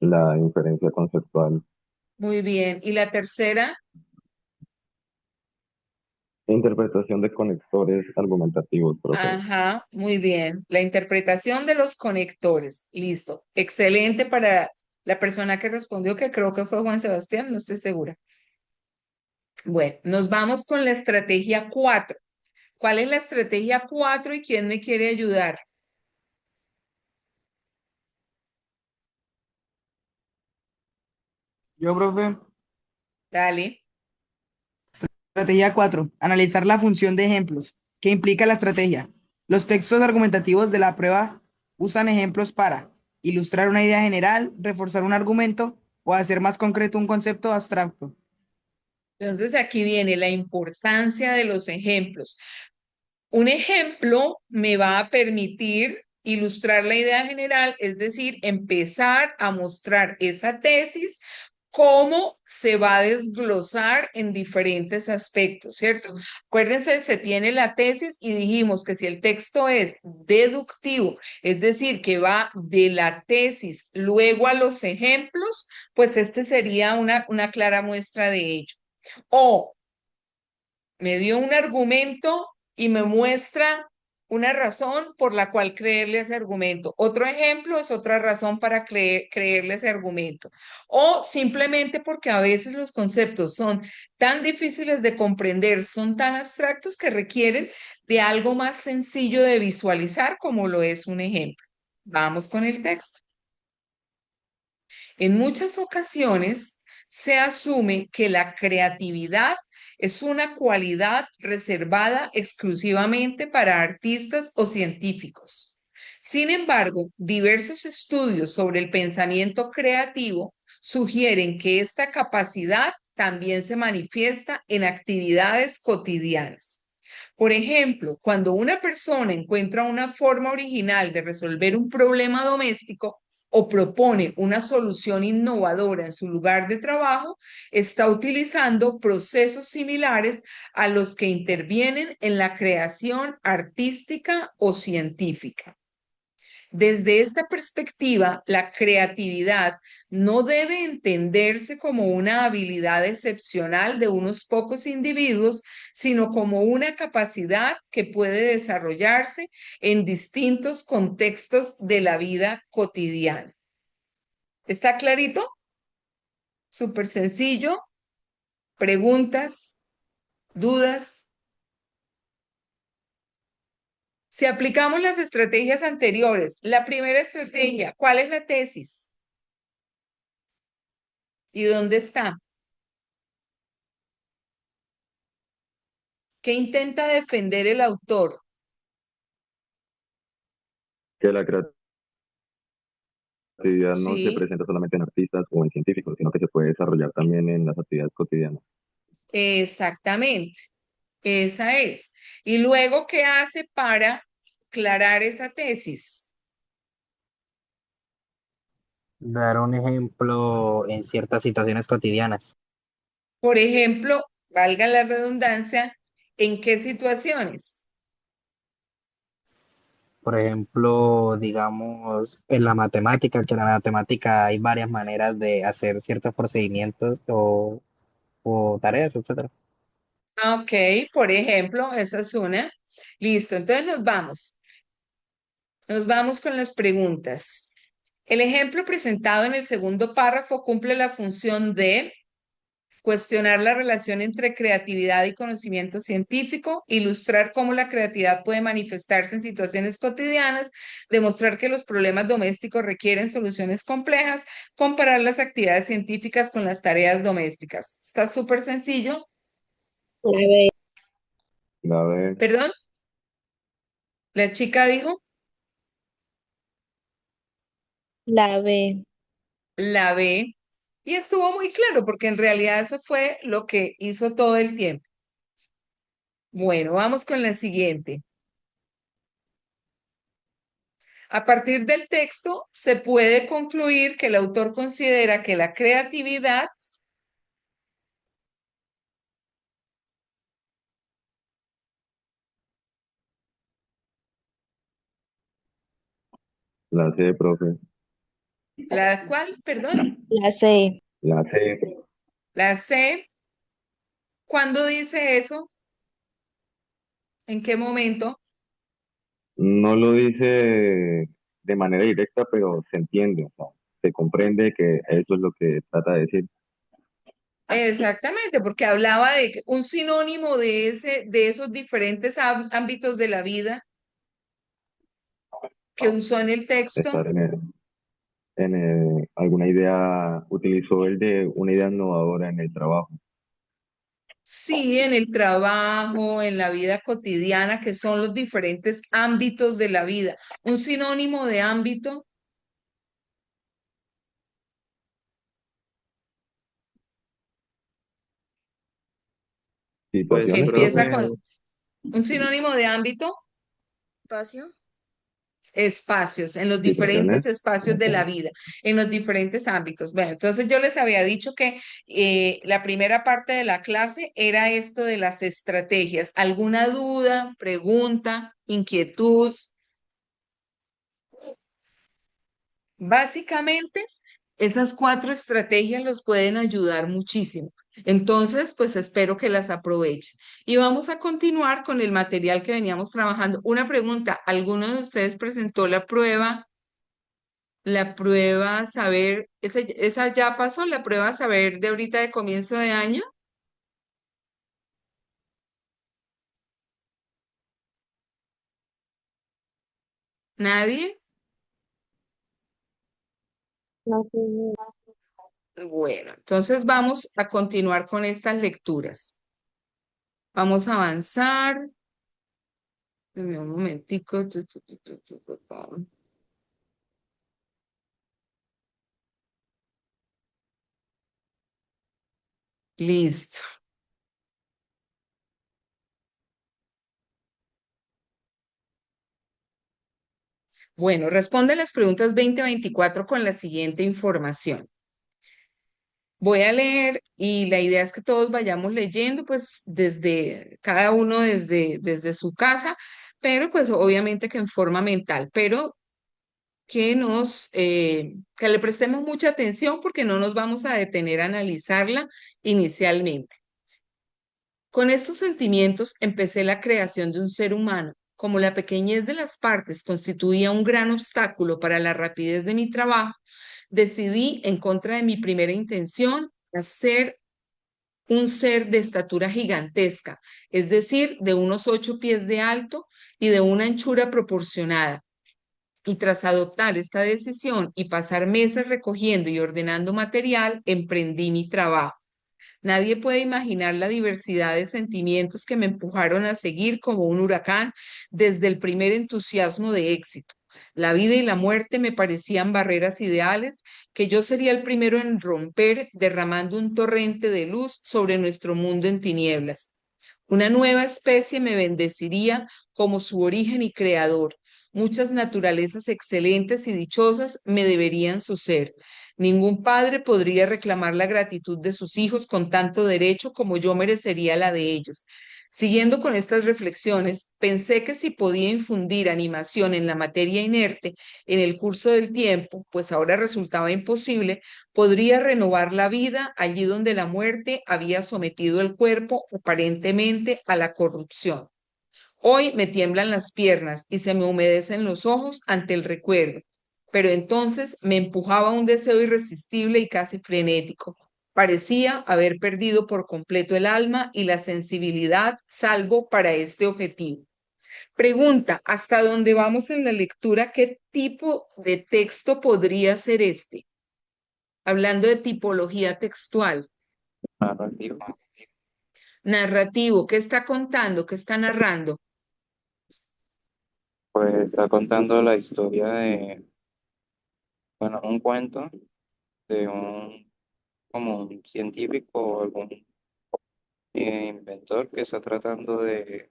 K: la inferencia conceptual,
A: Muy bien. ¿Y la tercera?
K: interpretación de conectores argumentativos, profe.
A: Ajá, muy bien. La interpretación de los conectores. Listo. Excelente para la persona que respondió, que creo que fue Juan Sebastián, no estoy segura. Bueno, nos vamos con la estrategia 4. ¿Cuál es la estrategia 4 y quién me quiere ayudar?
B: Yo, profe.
A: Dale.
B: Estrategia 4. Analizar la función de ejemplos. ¿Qué implica la estrategia? Los textos argumentativos de la prueba usan ejemplos para ilustrar una idea general, reforzar un argumento o hacer más concreto un concepto abstracto.
A: Entonces aquí viene la importancia de los ejemplos. Un ejemplo me va a permitir ilustrar la idea general, es decir, empezar a mostrar esa tesis, cómo se va a desglosar en diferentes aspectos, ¿cierto? Acuérdense, se tiene la tesis y dijimos que si el texto es deductivo, es decir, que va de la tesis luego a los ejemplos, pues este sería una clara muestra de ello. O me dio un argumento y me muestra una razón por la cual creerle ese argumento. Otro ejemplo es otra razón para creerle ese argumento. O simplemente porque a veces los conceptos son tan difíciles de comprender, son tan abstractos que requieren de algo más sencillo de visualizar como lo es un ejemplo. Vamos con el texto. En muchas ocasiones se asume que la creatividad es una cualidad reservada exclusivamente para artistas o científicos. Sin embargo, diversos estudios sobre el pensamiento creativo sugieren que esta capacidad también se manifiesta en actividades cotidianas. Por ejemplo, cuando una persona encuentra una forma original de resolver un problema doméstico o propone una solución innovadora en su lugar de trabajo, está utilizando procesos similares a los que intervienen en la creación artística o científica. Desde esta perspectiva, la creatividad no debe entenderse como una habilidad excepcional de unos pocos individuos, sino como una capacidad que puede desarrollarse en distintos contextos de la vida cotidiana. ¿Está clarito? Súper sencillo. ¿Preguntas? ¿Dudas? Si aplicamos las estrategias anteriores, la primera estrategia, ¿cuál es la tesis? ¿Y dónde está? ¿Qué intenta defender el autor?
K: Que la creatividad no se
A: Sí,
K: presenta solamente en artistas o en científicos, sino que se puede desarrollar también en las actividades cotidianas.
A: exactamente. Esa es. ¿Y luego qué hace para aclarar esa tesis?
E: Dar un ejemplo en ciertas situaciones cotidianas.
A: Por ejemplo, valga la redundancia, ¿en qué situaciones?
E: Por ejemplo, digamos, en la matemática, que en la matemática hay varias maneras de hacer ciertos procedimientos o tareas, etcétera.
A: Ok, por ejemplo, esa es una. Listo, entonces nos vamos. Nos vamos con las preguntas. El ejemplo presentado en el segundo párrafo cumple la función de cuestionar la relación entre creatividad y conocimiento científico, ilustrar cómo la creatividad puede manifestarse en situaciones cotidianas, demostrar que los problemas domésticos requieren soluciones complejas, comparar las actividades científicas con las tareas domésticas. Está súper sencillo.
K: La B.
A: ¿Perdón? La chica dijo
G: La B.
A: la B y estuvo muy claro porque en realidad eso fue lo que hizo todo el tiempo. Bueno, vamos con la siguiente. A partir del texto se puede concluir que el autor considera que la creatividad
K: La C, profe.
A: ¿la cual? Perdón.
G: La C.
K: La C.
A: La C. ¿Cuándo dice eso? ¿En qué momento?
K: No lo dice de manera directa, pero se entiende, o sea, se comprende que eso es lo que trata de decir.
A: Exactamente, porque hablaba de un sinónimo de esos diferentes ámbitos de la vida que usó en el texto.
K: Estar alguna idea, utilizó el de una idea innovadora en el trabajo.
A: Sí, en el trabajo, en la vida cotidiana, que son los diferentes ámbitos de la vida. Un sinónimo de ámbito que
K: Situaciones,
A: empieza
K: profe.
A: con un sinónimo de ámbito,
H: Espacio.
A: espacios, en los diferentes
K: Situaciones.
A: espacios de la vida, en los diferentes ámbitos. Bueno, entonces yo les había dicho que la primera parte de la clase era esto de las estrategias. ¿Alguna duda, pregunta, inquietud? Básicamente, esas 4 estrategias los pueden ayudar muchísimo. Entonces, pues espero que las aprovechen. Y vamos a continuar con el material que veníamos trabajando. Una pregunta, ¿alguno de ustedes presentó la prueba? La prueba saber, esa ya pasó, la prueba saber de ahorita de comienzo de año. ¿Nadie?
G: No sé.
A: Bueno, entonces vamos a continuar con estas lecturas. Vamos a avanzar. Dame un momentico. Listo. Bueno, responde las preguntas 20 a 24 con la siguiente información. Voy a leer y la idea es que todos vayamos leyendo, pues desde cada uno desde su casa, pero pues obviamente que en forma mental, pero que le prestemos mucha atención porque no nos vamos a detener a analizarla inicialmente. Con estos sentimientos empecé la creación de un ser humano. Como la pequeñez de las partes constituía un gran obstáculo para la rapidez de mi trabajo, decidí, en contra de mi primera intención, hacer un ser de estatura gigantesca, es decir, de unos 8 pies de alto y de una anchura proporcionada. Y tras adoptar esta decisión y pasar meses recogiendo y ordenando material, emprendí mi trabajo. Nadie puede imaginar la diversidad de sentimientos que me empujaron a seguir como un huracán desde el primer entusiasmo de éxito. La vida y la muerte me parecían barreras ideales que yo sería el primero en romper, derramando un torrente de luz sobre nuestro mundo en tinieblas. Una nueva especie me bendeciría como su origen y creador. Muchas naturalezas excelentes y dichosas me deberían su ser. Ningún padre podría reclamar la gratitud de sus hijos con tanto derecho como yo merecería la de ellos. Siguiendo con estas reflexiones, pensé que si podía infundir animación en la materia inerte en el curso del tiempo, pues ahora resultaba imposible, podría renovar la vida allí donde la muerte había sometido el cuerpo aparentemente a la corrupción. Hoy me tiemblan las piernas y se me humedecen los ojos ante el recuerdo, pero entonces me empujaba un deseo irresistible y casi frenético. Parecía haber perdido por completo el alma y la sensibilidad, salvo para este objetivo. Pregunta, ¿hasta dónde vamos en la lectura? ¿Qué tipo de texto podría ser este? Hablando de tipología textual.
F: Narrativo.
A: Narrativo, ¿qué está contando? ¿Qué está narrando?
F: Pues está contando la historia de, bueno, un cuento de como un científico o algún inventor que está tratando de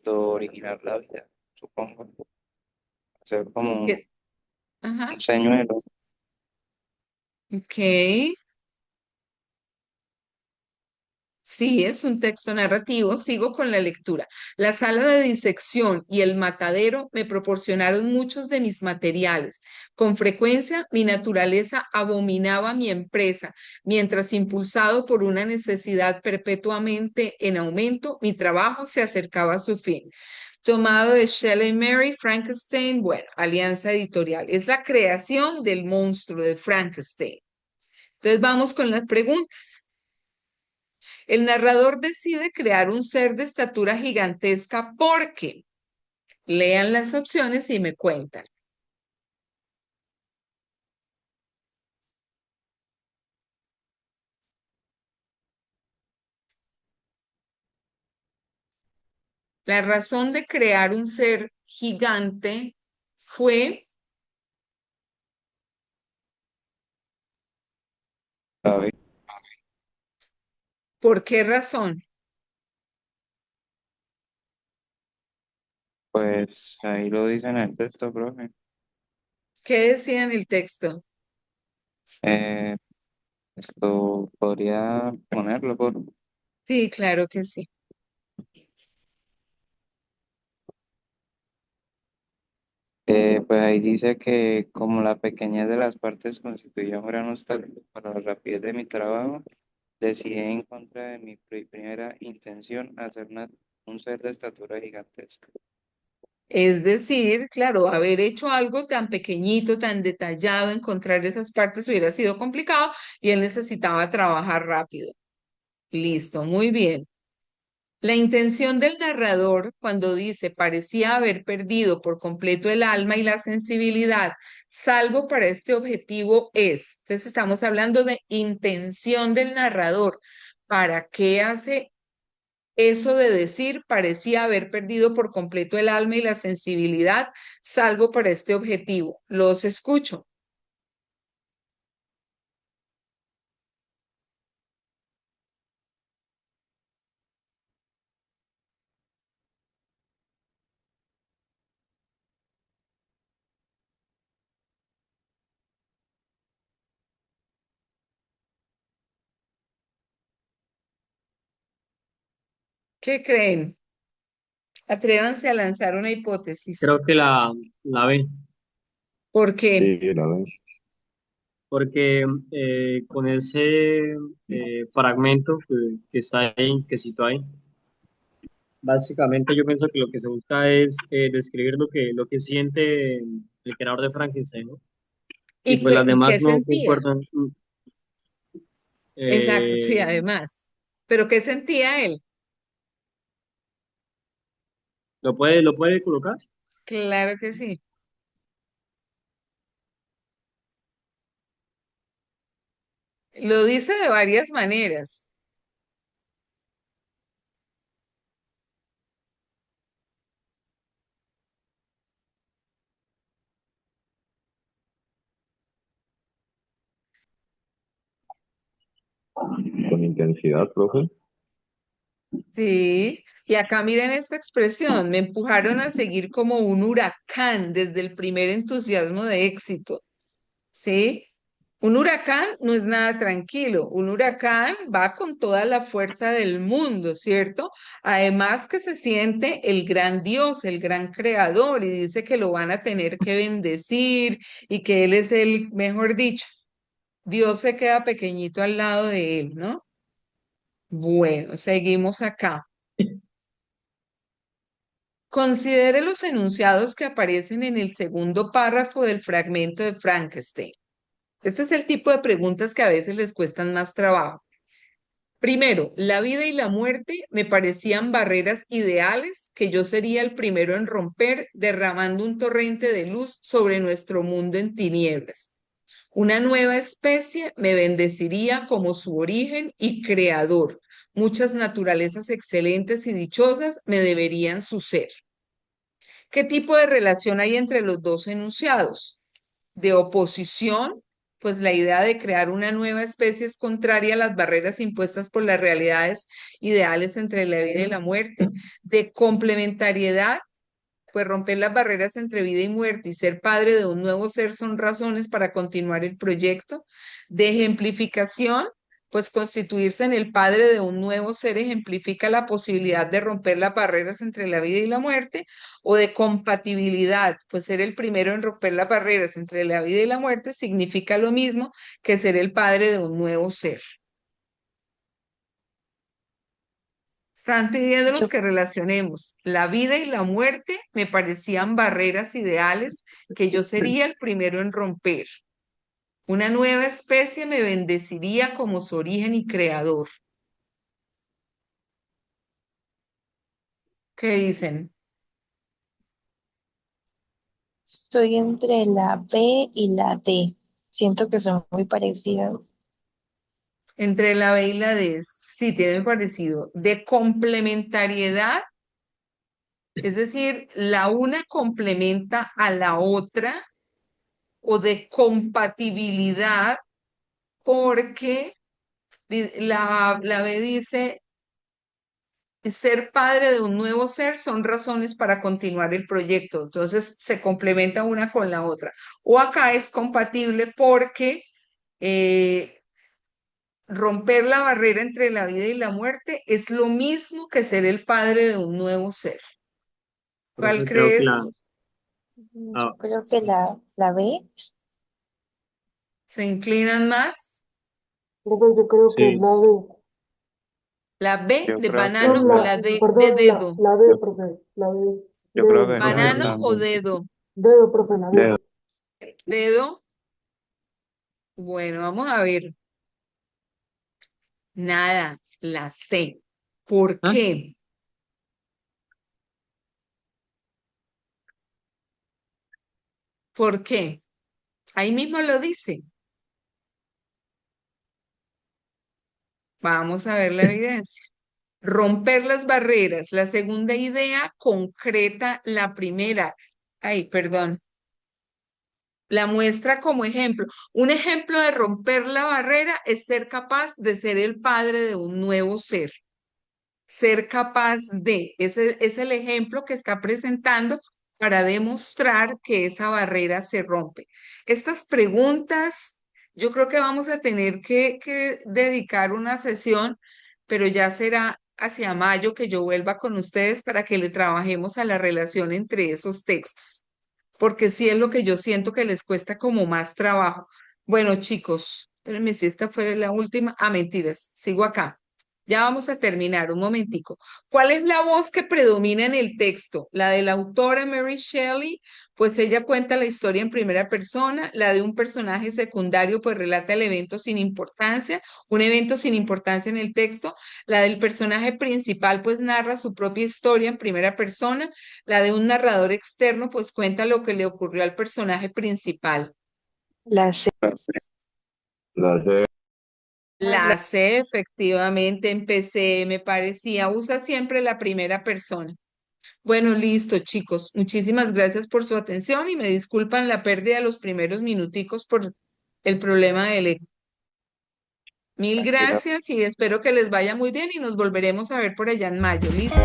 F: originar la vida, supongo. Hacer como
A: Ajá,
F: un señuelo.
A: ok. Sí, es un texto narrativo. Sigo con la lectura. La sala de disección y el matadero me proporcionaron muchos de mis materiales. Con frecuencia, mi naturaleza abominaba mi empresa, mientras impulsado por una necesidad perpetuamente en aumento, mi trabajo se acercaba a su fin. Tomado de Shelley Mary, Frankenstein, bueno, Alianza Editorial. Es la creación del monstruo de Frankenstein. Entonces vamos con las preguntas. El narrador decide crear un ser de estatura gigantesca porque lean las opciones y me cuentan. La razón de crear un ser gigante fue, ¿por qué razón?
F: Pues ahí lo dice en el texto, profe.
A: ¿Qué decía en el texto?
F: Eh, Esto podría ponerlo por...
A: Sí, claro que sí.
F: Pues ahí dice que como la pequeñez de las partes constituía un gran obstáculo para la rapidez de mi trabajo, decidí en contra de mi primera intención hacer un ser de estatura gigantesca.
A: Es decir, claro, haber hecho algo tan pequeñito, tan detallado, encontrar esas partes hubiera sido complicado y él necesitaba trabajar rápido. Listo, muy bien. La intención del narrador cuando dice parecía haber perdido por completo el alma y la sensibilidad, salvo para este objetivo es. Entonces estamos hablando de intención del narrador. ¿Para qué hace eso de decir parecía haber perdido por completo el alma y la sensibilidad, salvo para este objetivo? Los escucho. ¿Qué creen? Atrévanse a lanzar una
M: Creo
A: hipótesis.
M: que la B,
A: ¿Por qué?
K: Sí, la ven.
M: porque con ese fragmento que está ahí, que cito ahí, básicamente yo pienso que lo que se busca es describir lo que siente el creador de Frankenstein, ¿no? Y pues las
A: ¿Y qué
M: demás no
A: sentía?
M: concuerdan.
A: Exacto, sí,
M: Eh,
A: además. ¿Pero qué sentía él?
M: lo puede colocar?
A: Claro que sí. Lo dice de varias maneras.
K: Con intensidad, profe.
A: Sí. Y acá miren esta expresión. Me empujaron a seguir como un huracán desde el primer entusiasmo de éxito. ¿Sí? Un huracán no es nada tranquilo. Un huracán va con toda la fuerza del mundo, ¿cierto? Además que se siente el gran Dios, el gran creador, y dice que lo van a tener que bendecir y que Él es el, mejor dicho, Dios se queda pequeñito al lado de Él, ¿no? Bueno, seguimos acá. Considere los enunciados que aparecen en el segundo párrafo del fragmento de Frankenstein. Este es el tipo de preguntas que a veces les cuestan más trabajo. Primero, la vida y la muerte me parecían barreras ideales que yo sería el primero en romper, derramando un torrente de luz sobre nuestro mundo en tinieblas. Una nueva especie me bendeciría como su origen y creador. Muchas naturalezas excelentes y dichosas me deberían su ser. ¿Qué tipo de relación hay entre los dos enunciados? De oposición, pues la idea de crear una nueva especie es contraria a las barreras impuestas por las realidades ideales entre la vida y la muerte. De complementariedad, pues romper las barreras entre vida y muerte y ser padre de un nuevo ser son razones para continuar el proyecto. De ejemplificación, pues constituirse en el padre de un nuevo ser ejemplifica la posibilidad de romper las barreras entre la vida y la muerte. O de compatibilidad, pues ser el primero en romper las barreras entre la vida y la muerte significa lo mismo que ser el padre de un nuevo ser. Están pidiéndonos
G: Yo,
A: que relacionemos la vida y la muerte, me parecían barreras ideales que yo sería el primero en romper. Una nueva especie me bendeciría como su origen y creador. ¿Qué dicen?
G: estoy entre la B y la D. Siento que son muy parecidas.
A: Entre la B y la D, sí, tienen parecido. De complementariedad, es decir, la una complementa a la otra, o de compatibilidad, porque la B dice, ser padre de un nuevo ser son razones para continuar el proyecto. Entonces se complementa una con la otra. O acá es compatible porque eh, romper la barrera entre la vida y la muerte es lo mismo que ser el padre de un nuevo ser. ¿Cuál
M: Profe, creo que la,
A: crees?
G: Yo creo que la B.
A: ¿Se inclinan más?
O: Profe, yo creo que es
M: sí,
O: la D.
A: ¿La B
F: Yo
A: de
F: creo que
A: banano
O: No,
F: es
A: o
F: la,
A: la D de
O: perdón,
A: dedo?
O: la D, profe. La D.
F: yo creo que
O: Dedo,
F: es la
O: profe.
F: D
A: ¿Banano o
F: también.
A: dedo?
O: Dedo, profe, la D.
F: Dedo.
A: Dedo. Bueno, vamos a ver. Nada, la C. ¿Por
M: ¿ah?
A: qué? ¿Por qué? Ahí mismo lo dice. Vamos a ver la evidencia. Romper las barreras. La segunda idea concreta la primera. Ay, perdón. La muestra como ejemplo. Un ejemplo de romper la barrera es ser capaz de ser el padre de un nuevo ser. Ser capaz de. Ese es el ejemplo que está presentando para demostrar que esa barrera se rompe. Estas preguntas, yo creo que vamos a tener que dedicar una sesión, pero ya será hacia mayo que yo vuelva con ustedes para que le trabajemos a la relación entre esos textos, porque sí es lo que yo siento que les cuesta como más trabajo. Bueno, chicos, espérenme si esta fuera la última. Ah, mentiras, sigo acá. Ya vamos a terminar, un momentico. ¿Cuál es la voz que predomina en el texto? La de la autora Mary Shelley, pues ella cuenta la historia en primera persona. La de un personaje secundario, pues relata el evento sin importancia, un evento sin importancia en el texto. La del personaje principal, pues narra su propia historia en primera persona. La de un narrador externo, pues cuenta lo que le ocurrió al personaje principal.
G: La C.
K: La C.
A: La C, efectivamente, empecé, me parecía, usa siempre la primera persona. Bueno, listo, chicos. Muchísimas gracias por su atención y me disculpan la pérdida de los primeros minuticos por el problema del eco. Mil
F: Tranquila.
A: gracias y espero que les vaya muy bien y nos volveremos a ver por allá en mayo. ¿Listo?